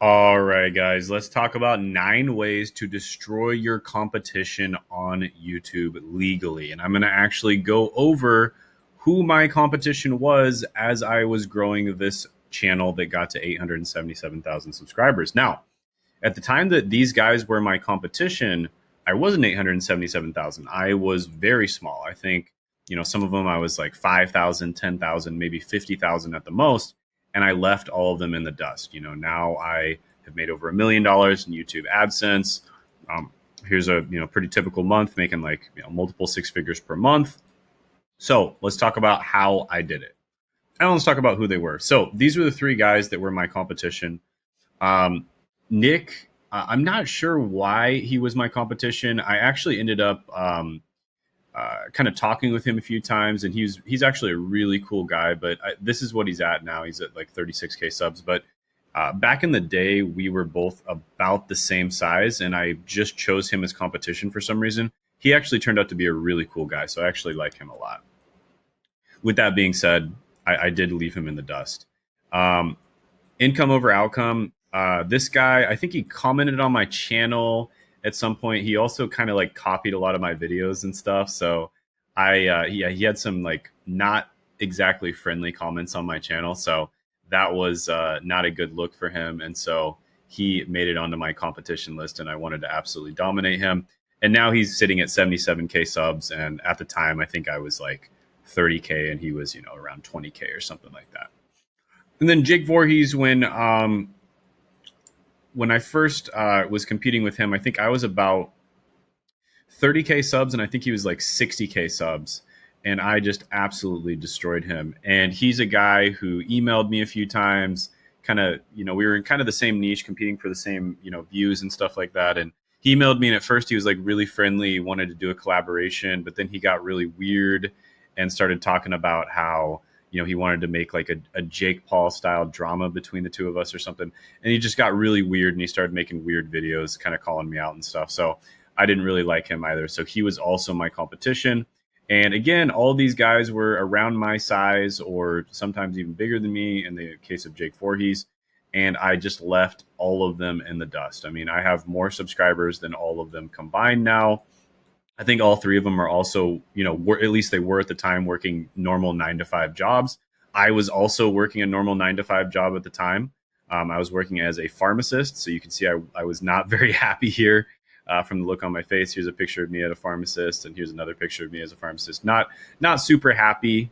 All right, guys, let's talk about 9 ways to destroy your competition on YouTube legally. And I'm going to actually go over who my competition was as I was growing this channel that got to 877,000 subscribers. Now, at the time that these guys were my competition, I wasn't 877,000. I was very small. I think, some of them I was like 5,000, 10,000, maybe 50,000 at the most. And I left all of them in the dust. Now I have made over $1 million in YouTube AdSense. Here's a, pretty typical month, making like, multiple six figures per month. So let's talk about how I did it. And let's talk about who they were. So these were the three guys that were my competition. Nick, I'm not sure why he was my competition. I actually ended up kind of talking with him a few times, and he's actually a really cool guy. But this is what he's at now. He's at like 36K subs. But back in the day, we were both about the same size, and I just chose him as competition for some reason. He actually turned out to be a really cool guy, so I actually like him a lot. With that being said, I did leave him in the dust. Income over outcome. This guy, I think he commented on my channel at some point. He also kind of like copied a lot of my videos and stuff. So he had some like not exactly friendly comments on my channel. So that was not a good look for him. And so he made it onto my competition list, and I wanted to absolutely dominate him. And now he's sitting at 77K subs. And at the time, I think I was like 30K and he was, around 20K or something like that. And then Jake Voorhees, when I first was competing with him, I think I was about 30K subs, and I think he was like 60K subs. And I just absolutely destroyed him. And he's a guy who emailed me a few times, kind of, we were in kind of the same niche, competing for the same, views and stuff like that. And he emailed me, and at first he was like really friendly, wanted to do a collaboration, but then he got really weird and started talking about how, he wanted to make like a Jake Paul style drama between the two of us or something. And he just got really weird, and he started making weird videos, kind of calling me out and stuff. So I didn't really like him either. So he was also my competition. And again, all these guys were around my size or sometimes even bigger than me in the case of Jake Voorhees. And I just left all of them in the dust. I mean, I have more subscribers than all of them combined now. I think all three of them are also, at least they were at the time, working normal 9-to-5 jobs. I was also working a normal 9-to-5 job at the time. I was working as a pharmacist. So you can see I was not very happy here from the look on my face. Here's a picture of me at a pharmacist, and here's another picture of me as a pharmacist. Not super happy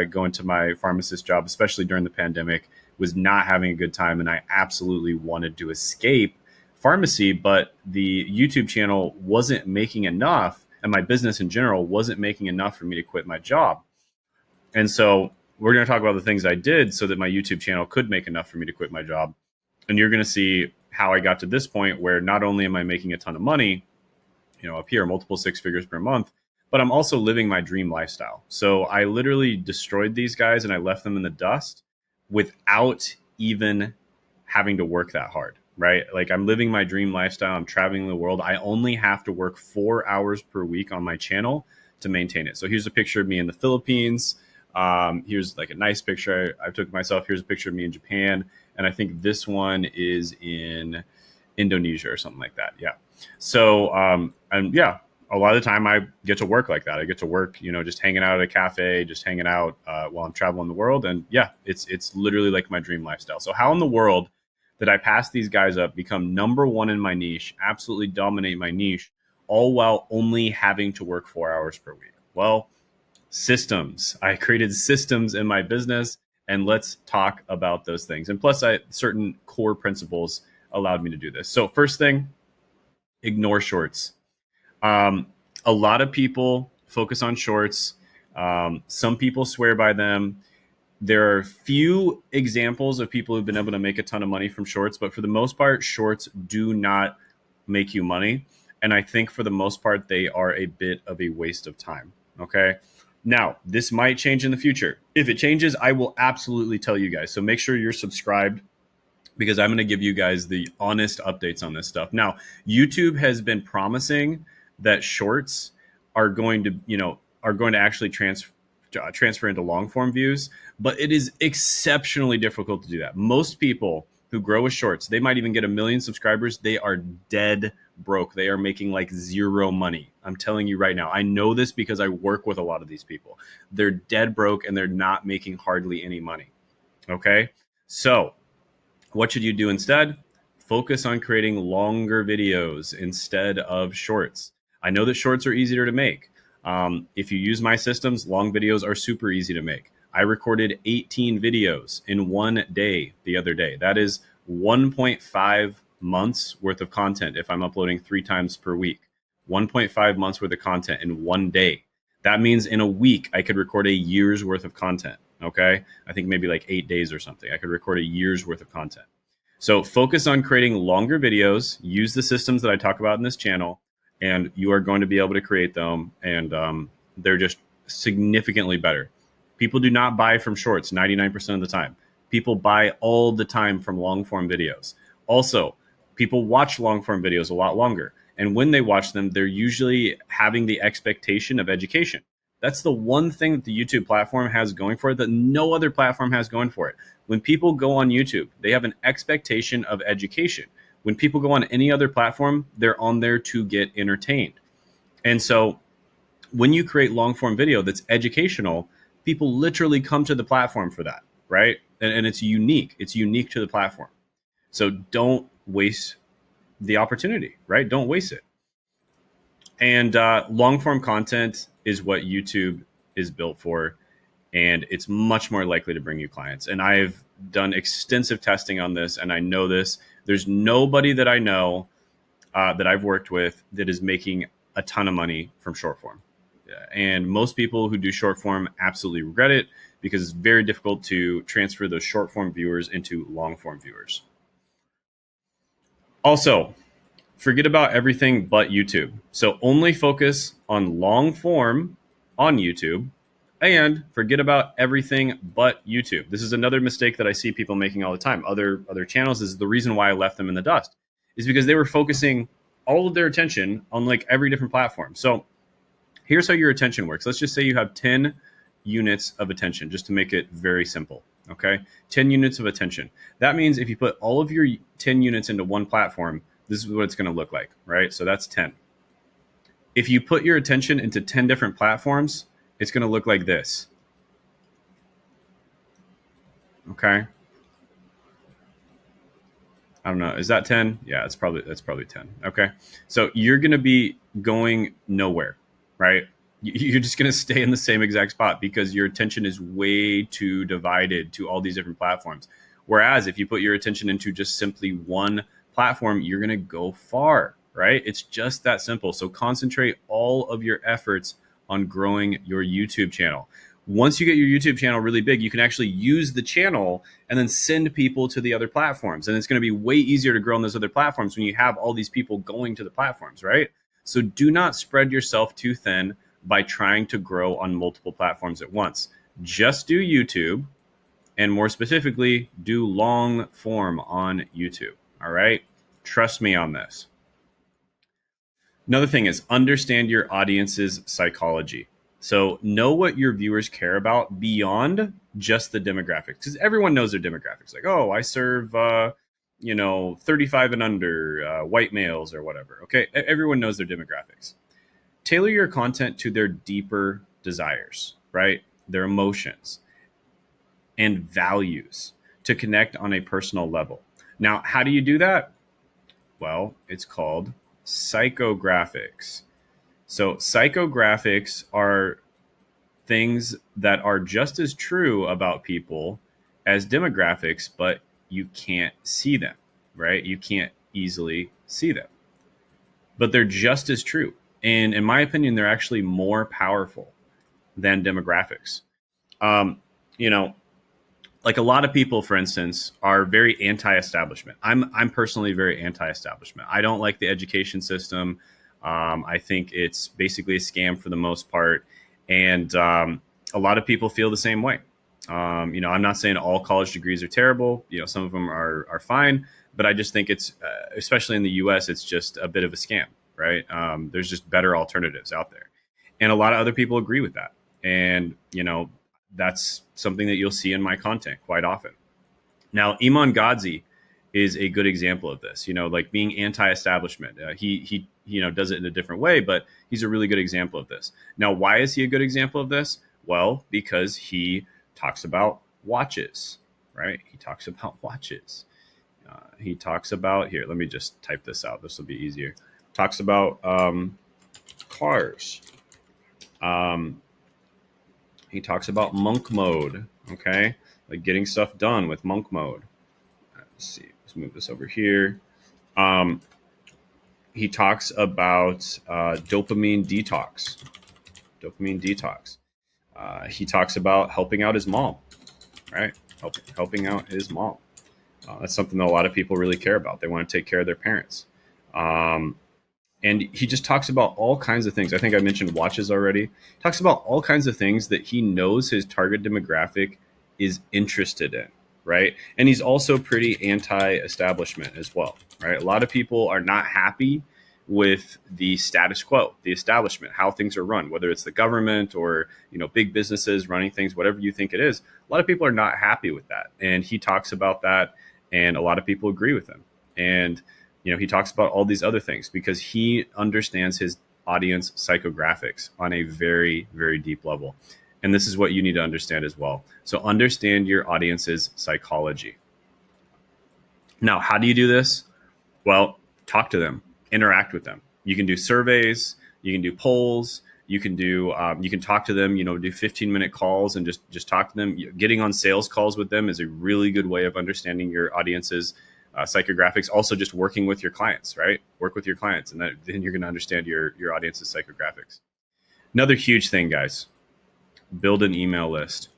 going to my pharmacist job, especially during the pandemic. Was not having a good time, and I absolutely wanted to escape pharmacy, but the YouTube channel wasn't making enough, and my business in general wasn't making enough for me to quit my job. And so we're going to talk about the things I did so that my YouTube channel could make enough for me to quit my job. And you're going to see how I got to this point where not only am I making a ton of money, up here, multiple six figures per month, but I'm also living my dream lifestyle. So I literally destroyed these guys and I left them in the dust without even having to work that hard. Right? Like, I'm living my dream lifestyle. I'm traveling the world. I only have to work 4 hours per week on my channel to maintain it. So here's a picture of me in the Philippines. Here's like a nice picture I took myself. Here's a picture of me in Japan. And I think this one is in Indonesia or something like that. Yeah. So, and yeah, a lot of the time I get to work like that. I get to work, just hanging out at a cafe, just hanging out while I'm traveling the world. And yeah, it's literally like my dream lifestyle. So how in the world that I pass these guys up, become number one in my niche, absolutely dominate my niche, all while only having to work 4 hours per week? Well, systems. I created systems in my business, and let's talk about those things. And plus, certain core principles allowed me to do this. So first thing, ignore shorts. A lot of people focus on shorts. Some people swear by them. There are few examples of people who've been able to make a ton of money from shorts, but for the most part, shorts do not make you money. And I think for the most part, they are a bit of a waste of time. Okay. Now, this might change in the future. If it changes, I will absolutely tell you guys. So make sure you're subscribed, because I'm going to give you guys the honest updates on this stuff. Now, YouTube has been promising that shorts are going to actually transfer into long form views, but it is exceptionally difficult to do that. Most people who grow with shorts, they might even get 1 million subscribers. They are dead broke. They are making like zero money. I'm telling you right now. I know this because I work with a lot of these people. They're dead broke and they're not making hardly any money. Okay. So what should you do instead? Focus on creating longer videos instead of shorts. I know that shorts are easier to make. If you use my systems, long videos are super easy to make. I recorded 18 videos in one day the other day. That is 1.5 months worth of content if I'm uploading 3 times per week. 1.5 months worth of content in one day. That means in a week, I could record a year's worth of content. Okay. I think maybe like 8 days or something. I could record a year's worth of content. So focus on creating longer videos, use the systems that I talk about in this channel, and you are going to be able to create them. And they're just significantly better. People do not buy from shorts 99% of the time. People buy all the time from long form videos. Also, people watch long form videos a lot longer. And when they watch them, they're usually having the expectation of education. That's the one thing that the YouTube platform has going for it that no other platform has going for it. When people go on YouTube, they have an expectation of education. When people go on any other platform, they're on there to get entertained. And so when you create long form video that's educational, people literally come to the platform for that, right? And it's unique. It's unique to the platform. So don't waste the opportunity, right? Don't waste it. And long form content is what YouTube is built for, and it's much more likely to bring you clients. And I've done extensive testing on this, and I know this. There's nobody that I know that I've worked with that is making a ton of money from short form. And most people who do short form absolutely regret it because it's very difficult to transfer those short form viewers into long form viewers. Also, forget about everything but YouTube. So only focus on long form on YouTube, and forget about everything but YouTube. This is another mistake that I see people making all the time. Other channels, is the reason why I left them in the dust, is because they were focusing all of their attention on like every different platform. So here's how your attention works. Let's just say you have 10 units of attention, just to make it very simple. Okay, 10 units of attention. That means if you put all of your 10 units into one platform, this is what it's going to look like, right? So that's 10. If you put your attention into 10 different platforms, it's going to look like this. Okay. I don't know. Is that 10? Yeah, that's probably 10. Okay. So you're going to be going nowhere, right? You're just going to stay in the same exact spot because your attention is way too divided to all these different platforms. Whereas if you put your attention into just simply one platform, you're going to go far, right? It's just that simple. So concentrate all of your efforts on growing your YouTube channel. Once you get your YouTube channel really big, you can actually use the channel and then send people to the other platforms. And it's going to be way easier to grow on those other platforms when you have all these people going to the platforms, right? So do not spread yourself too thin by trying to grow on multiple platforms at once. Just do YouTube, and more specifically, do long form on YouTube. All right? Trust me on this. Another thing is understand your audience's psychology. So know what your viewers care about beyond just the demographics, because everyone knows their demographics. Like, oh, I serve, 35 and under white males or whatever. Okay, everyone knows their demographics. Tailor your content to their deeper desires, right? Their emotions and values to connect on a personal level. Now, how do you do that? Well, it's called psychographics. So psychographics are things that are just as true about people as demographics, but you can't see them, right? You can't easily see them, but they're just as true. And in my opinion, they're actually more powerful than demographics. Um, you know, like a lot of people, for instance, are very anti-establishment. I'm personally very anti-establishment. I don't like the education system. I think it's basically a scam for the most part, and a lot of people feel the same way. I'm not saying all college degrees are terrible. Some of them are fine, but I just think it's, especially in the U.S., it's just a bit of a scam, right? There's just better alternatives out there, and a lot of other people agree with that. And that's something that you'll see in my content quite often. Now, Iman Gadzhi is a good example of this. Like being anti-establishment. He does it in a different way, but he's a really good example of this. Now, why is he a good example of this? Well, because he talks about watches, right? He talks about watches. He talks about here. Let me just type this out. This will be easier. Talks about cars. He talks about monk mode. Okay, like getting stuff done with monk mode. Let's see. Let's move this over here. Um, he talks about dopamine detox. Dopamine detox. He talks about helping out his mom, right? Helping out his mom. That's something that a lot of people really care about. They want to take care of their parents. Um, and he just talks about all kinds of things. I think I mentioned watches already. He talks about all kinds of things that he knows his target demographic is interested in, right? And he's also pretty anti-establishment as well, right? A lot of people are not happy with the status quo, the establishment, how things are run, whether it's the government or big businesses running things, whatever you think it is. A lot of people are not happy with that, and he talks about that, and a lot of people agree with him. And he talks about all these other things because he understands his audience psychographics on a very, very deep level. And this is what you need to understand as well. So understand your audience's psychology. Now, how do you do this? Well, talk to them, interact with them. You can do surveys, you can do polls, you can talk to them, do 15-minute calls and just talk to them. Getting on sales calls with them is a really good way of understanding your audience's psychographics. Also, just working with your clients, right? Work with your clients, and then you're going to understand your audience's psychographics. Another huge thing, guys, build an email list.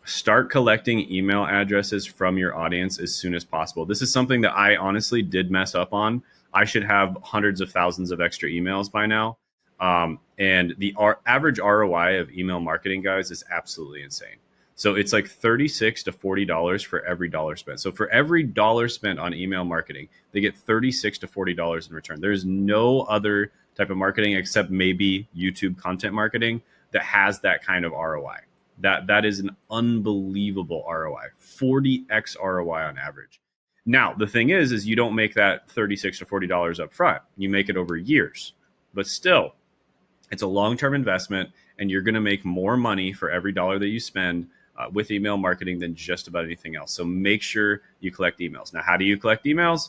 Start collecting email addresses from your audience as soon as possible. This is something that I honestly did mess up on. I should have hundreds of thousands of extra emails by now. And the average ROI of email marketing, guys, is absolutely insane. So it's like $36 to $40 for every dollar spent. So for every dollar spent on email marketing, they get $36 to $40 in return. There's no other type of marketing except maybe YouTube content marketing that has that kind of ROI. That is an unbelievable ROI, 40x ROI on average. Now, the thing is you don't make that $36 to $40 up front. You make it over years. But still, it's a long-term investment, and you're going to make more money for every dollar that you spend with email marketing than just about anything else. So make sure you collect emails. Now, how do you collect emails?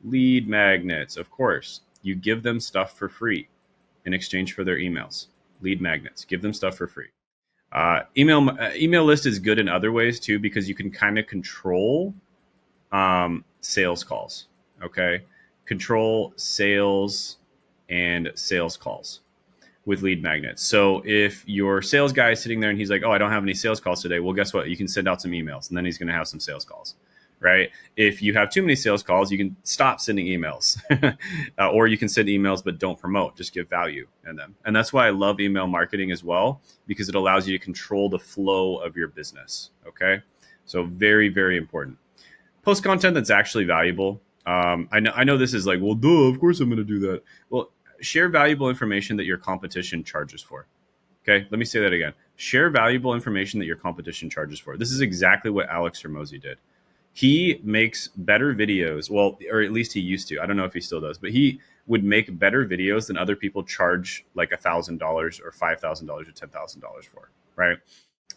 Lead magnets, of course. You give them stuff for free in exchange for their emails. Lead magnets, give them stuff for free. Email list is good in other ways too, because you can kind of control sales calls. Okay, control sales and sales calls with lead magnets. So if your sales guy is sitting there and he's like, oh, I don't have any sales calls today. Well, guess what? You can send out some emails, and then he's going to have some sales calls, right? If you have too many sales calls, you can stop sending emails or you can send emails, but don't promote, just give value in them. And that's why I love email marketing as well, because it allows you to control the flow of your business. Okay. So very, very important. Post content that's actually valuable. I know this is like, well, duh, of course I'm going to do that. Well, share valuable information that your competition charges for. Okay, let me say that again. Share valuable information that your competition charges for. This is exactly what Alex Hormozi did. He makes better videos, well, or at least he used to. I don't know if he still does, but he would make better videos than other people charge like $1,000 or $5,000 or $10,000 for, right?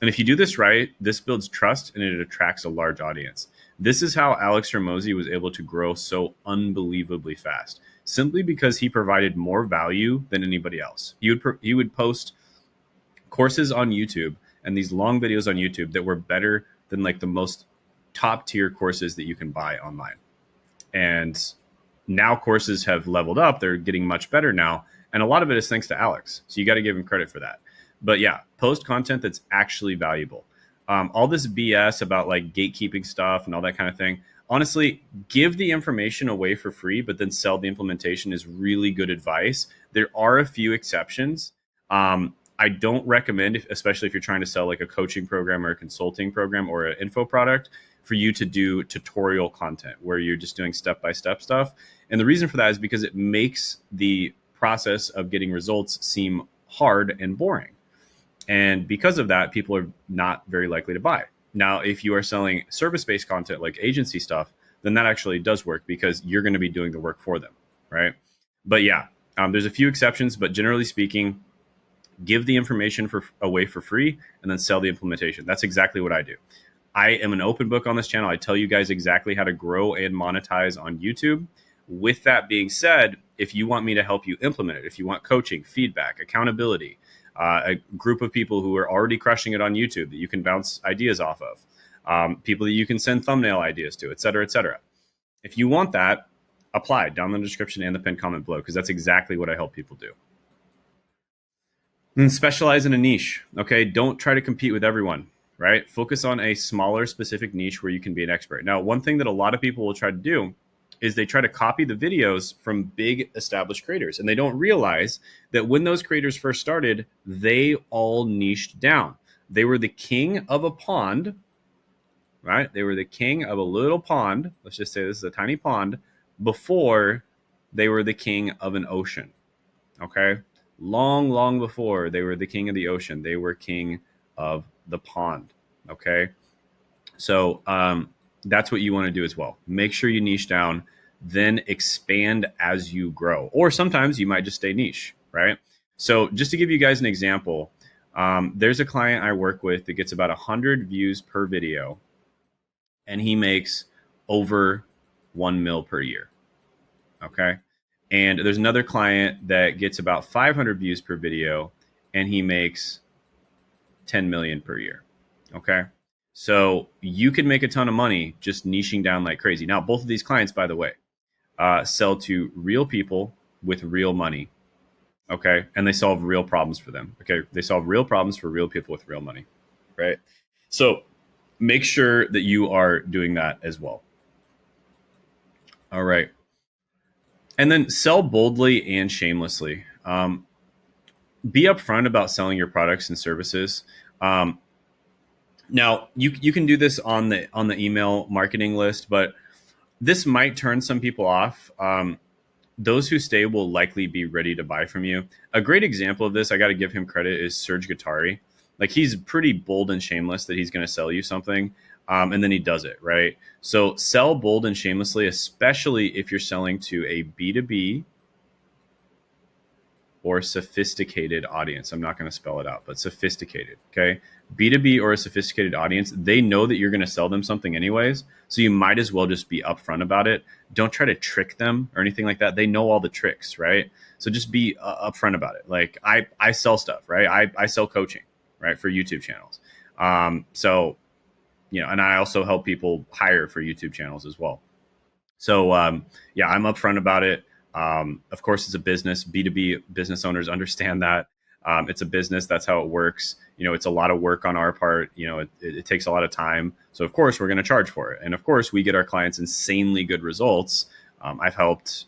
And if you do this right, this builds trust and it attracts a large audience. This is how Alex Hormozi was able to grow so unbelievably fast, simply because he provided more value than anybody else. He would post courses on YouTube and these long videos on YouTube that were better than like the most top tier courses that you can buy online. And now courses have leveled up. They're getting much better now. And a lot of it is thanks to Alex. So you got to give him credit for that. But yeah, post content that's actually valuable. All this BS about like gatekeeping stuff and all that kind of thing. Honestly, give the information away for free, but then sell the implementation is really good advice. There are a few exceptions. I don't recommend, especially if you're trying to sell like a coaching program or a consulting program or an info product, for you to do tutorial content where you're just doing step-by-step stuff. And the reason for that is because it makes the process of getting results seem hard and boring. And because of that, people are not very likely to buy. Now, if you are selling service-based content like agency stuff, then that actually does work because you're going to be doing the work for them, right? But yeah, there's a few exceptions, but generally speaking, give the information away for free and then sell the implementation. That's exactly what I do. I am an open book on this channel. I tell you guys exactly how to grow and monetize on YouTube. With that being said, if you want me to help you implement it, if you want coaching, feedback, accountability, a group of people who are already crushing it on YouTube that you can bounce ideas off of, people that you can send thumbnail ideas to, et cetera, et cetera. If you want that, apply down in the description and the pinned comment below, because that's exactly what I help people do. And specialize in a niche. Okay, don't try to compete with everyone, right? Focus on a smaller specific niche where you can be an expert. Now, one thing that a lot of people will try to do is they try to copy the videos from big established creators, and they don't realize that when those creators first started, they all niched down. They were the king of a pond, right? They were the king of a little pond. Let's just say this is a tiny pond before they were the king of an ocean. Okay, long before they were the king of the ocean, they were king of the pond. Okay, so that's what you want to do as well. Make sure you niche down, then expand as you grow. Or sometimes you might just stay niche, right? So just to give you guys an example, there's a client I work with that gets about 100 views per video, and he makes over 1 mil per year. Okay. And there's another client that gets about 500 views per video, and he makes 10 million per year. Okay. So you can make a ton of money just niching down like crazy. Now, both of these clients, by the way, sell to real people with real money. Okay. And they solve real problems for them. Okay. They solve real problems for real people with real money. Right. So make sure that you are doing that as well. All right. And then sell boldly and shamelessly. Be upfront about selling your products and services. Now, you can do this on the email marketing list, but this might turn some people off. Those who stay will likely be ready to buy from you. A great example of this, I got to give him credit, is Serge Guattari. Like, he's pretty bold and shameless that he's going to sell you something, and then he does it, right? So sell bold and shamelessly, especially if you're selling to a B2B or sophisticated audience. I'm not going to spell it out, but sophisticated, okay? B2B or a sophisticated audience, they know that you're going to sell them something anyways, so you might as well just be upfront about it. Don't try to trick them or anything like that. They know all the tricks, right? So just be upfront about it. Like, I sell stuff, right? I sell coaching, right, for YouTube channels. So, you know, and I also help people hire for YouTube channels as well. So, yeah, I'm upfront about it. Of course, it's a business. B2B business owners understand that. It's a business. That's how it works. You know, it's a lot of work on our part. You know, it takes a lot of time. So, of course, we're going to charge for it. And, of course, we get our clients insanely good results. I've helped,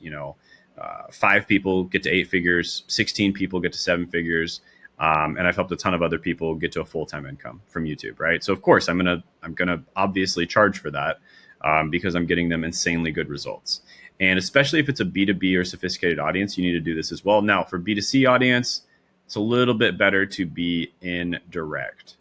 5 people get to 8 figures, 16 people get to 7 figures. And I've helped a ton of other people get to a full-time income from YouTube, right? So, of course, I'm gonna obviously charge for that because I'm getting them insanely good results. And especially if it's a B2B or sophisticated audience, you need to do this as well. Now, for B2C audience, it's a little bit better to be indirect.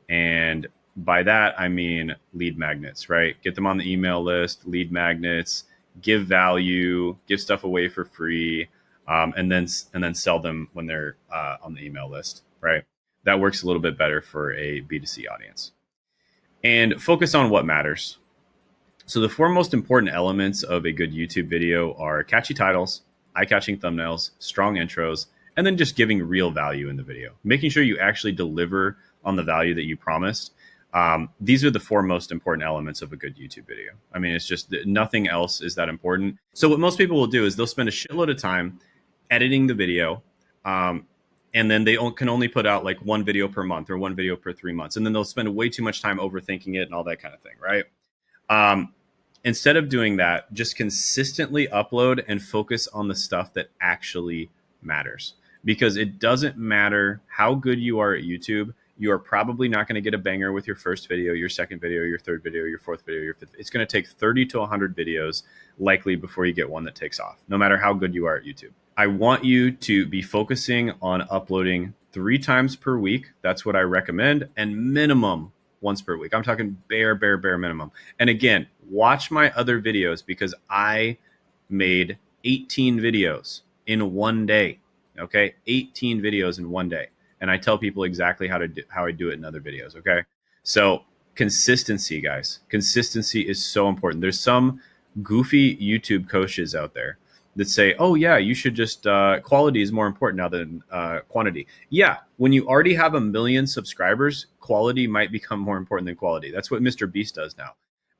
And by that, I mean lead magnets, right? Get them on the email list, lead magnets, give value, give stuff away for free, and then sell them when they're on the email list, right? That works a little bit better for a B2C audience. And focus on what matters. So the 4 most important elements of a good YouTube video are catchy titles, eye-catching thumbnails, strong intros, and then just giving real value in the video. Making sure you actually deliver on the value that you promised. These are the 4 most important elements of a good YouTube video. I mean, it's just nothing else is that important. So what most people will do is they'll spend a shitload of time editing the video, and then they can only put out like 1 video per month or 1 video per 3 months. And then they'll spend way too much time overthinking it and all that kind of thing, right? Instead of doing that, just consistently upload and focus on the stuff that actually matters. Because it doesn't matter how good you are at YouTube, you are probably not going to get a banger with your first video, your second video, your third video, your fourth video, your fifth. It's going to take 30 to 100 videos likely before you get one that takes off, no matter how good you are at YouTube. I want you to be focusing on uploading 3 times per week. That's what I recommend. And minimum once per week. I'm talking bare minimum. And again, watch my other videos because I made 18 videos in one day. Okay, 18 videos in one day, and I tell people exactly how I do it in other videos. Okay, so consistency, guys. Consistency is so important. There's some goofy YouTube coaches out there that say, "Oh yeah, you should just quality is more important now than quantity." Yeah, when you already have 1 million subscribers, quality might become more important than quality. That's what Mr. Beast does now,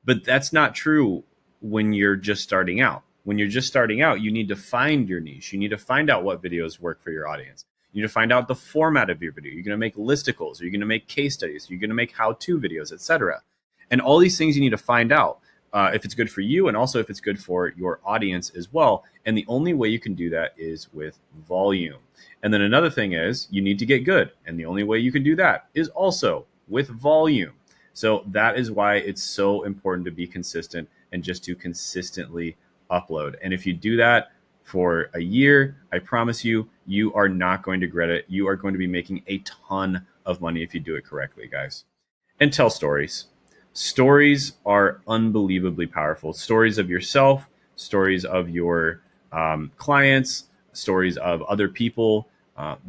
but that's not true when you're just starting out. When you're just starting out, you need to find your niche. You need to find out what videos work for your audience. You need to find out the format of your video. You're going to make listicles, or you're going to make case studies, you're going to make how-to videos, etc. And all these things you need to find out if it's good for you, and also if it's good for your audience as well. And the only way you can do that is with volume. And then another thing is you need to get good. And the only way you can do that is also with volume. So that is why it's so important to be consistent and just to consistently upload. And if you do that for a year, I promise you, you are not going to regret it. You are going to be making a ton of money if you do it correctly, guys. And tell stories. Stories are unbelievably powerful. Stories of yourself, stories of your clients, stories of other people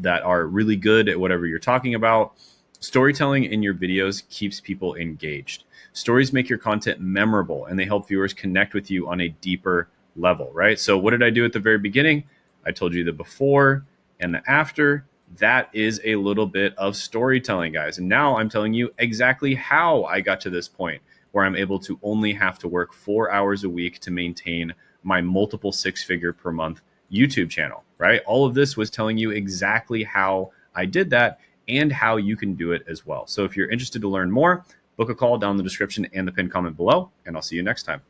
that are really good at whatever you're talking about. Storytelling in your videos keeps people engaged. Stories make your content memorable, and they help viewers connect with you on a deeper level, right? So what did I do at the very beginning? I told you the before and the after. That is a little bit of storytelling, guys. And now I'm telling you exactly how I got to this point where I'm able to only have to work 4 hours a week to maintain my multiple six-figure per month YouTube channel, right? All of this was telling you exactly how I did that and how you can do it as well. So if you're interested to learn more, book a call down in the description and the pinned comment below, and I'll see you next time.